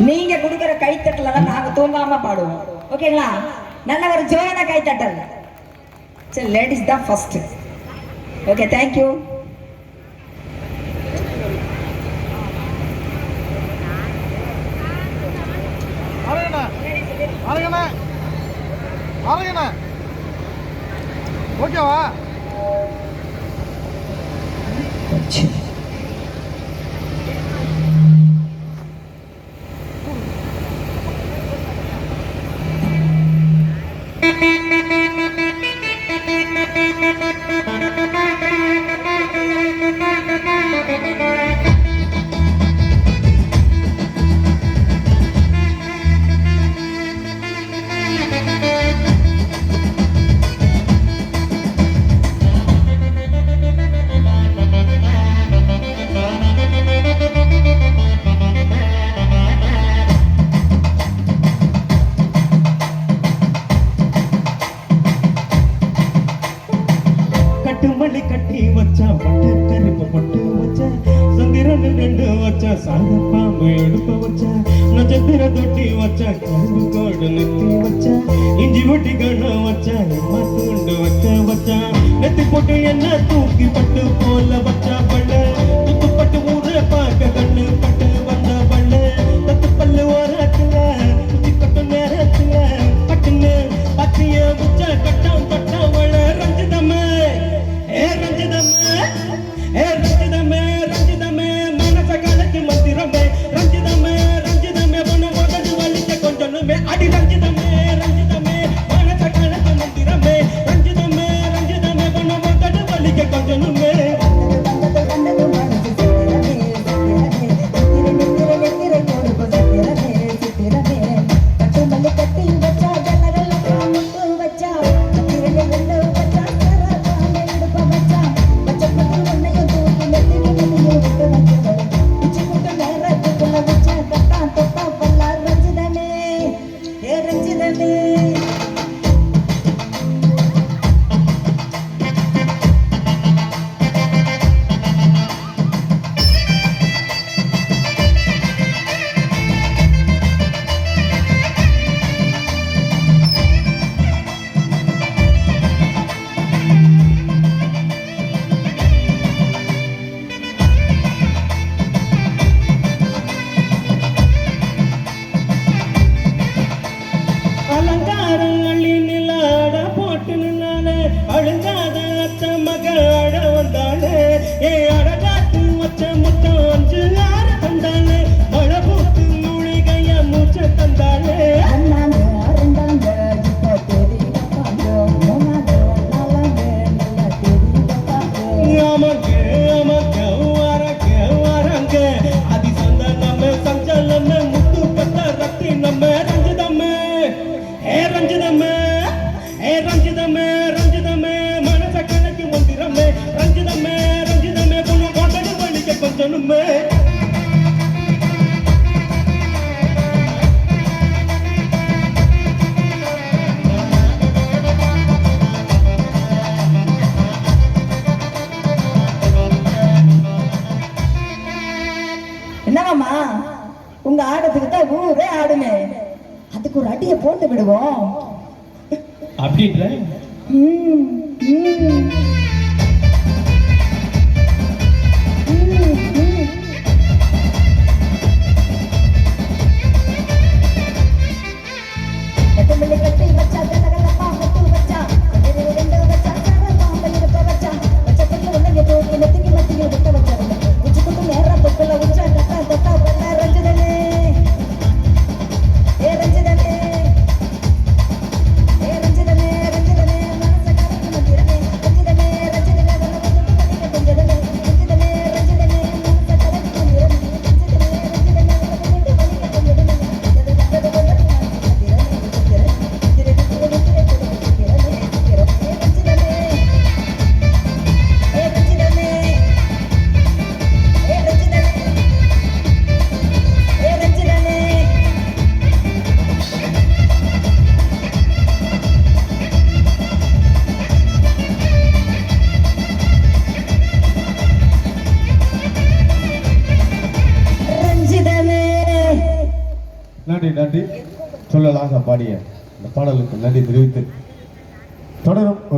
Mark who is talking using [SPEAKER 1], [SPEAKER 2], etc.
[SPEAKER 1] நீங்க கொடுக்குற கைத்தட்டல தான் நாங்க தூங்காம பாடுவோம். ஓகேங்களா? நல்ல ஒரு ஜோரான கைத்தட்டல். சரி, லேடிஸ் தான் ஃபர்ஸ்ட். Okay, thank you.
[SPEAKER 2] ஓகேவா?
[SPEAKER 3] கட்டுமல்லி கட்டி வச்சா பட்டு கருப்பு பட்டு வச்சா சந்திரன் ரெண்டு வச்சா சாதப்பாம்பு எடுப்ப வச்சா நட்சத்திர தொட்டி வச்சா கரும்பு கோடு நெத்தி வச்சா இஞ்சி ஒட்டி கண்ண வச்சா எம்மா தூண்டு வச்சா நெத்தி போட்டு என்ன தூக்கி பட்டு போல வச்சா பள்ள துத்து பட்டு ஊர பார்க்க கண்ணு பட்டு வந்த பள்ள தத்து பல்லு ஓரத்துல குச்சி கட்டு நேரத்துல பட்டுன்னு பத்திய முச்ச கட்டம் கட்டம் வள ரஞ்சிதமே ரஞ்சிதமே மனச கலக்கி மந்திரமே ரஞ்சிதமே பொண்ணு மகது வலிக்க கொஞ்சமே அடி ரஞ்சிதமே மனச கலக்கி மந்திரமே ரஞ்சிதமே பொண்ணு மகது வலிக்க கொஞ்சமே அழுங்காத அத்த மக அழ வந்தாளே ஏ அழகாத்து வச்ச முத்தம் 5 6 தந்தாளே மழை போட்டு மூலிகைய மூச்ச தந்தாளே வரங்க அதி சந்தனமே சஞ்சலமே முத்து கத்த ரத்தி நம்ம ரஞ்சிதமே ரஞ்சிதமே மனச கணக்கு மந்திரமே ரஞ்சிதமே பொண்ணு கொண்டது வலிக்க கொஞ்சமே
[SPEAKER 1] என்னவாமா, உங்க ஆடத்துக்கு தான் ஊரே ஆடுமே, அதுக்கு ஒரு அடியை போட்டு விடுவோம்
[SPEAKER 3] அப்படின்ற
[SPEAKER 1] ரஞ்சிதமே
[SPEAKER 2] நன்றி நன்றி. சொல்லலாக பாடிய இந்த பாடலுக்கு நன்றி தெரிவித்து தொடரும் ஒரு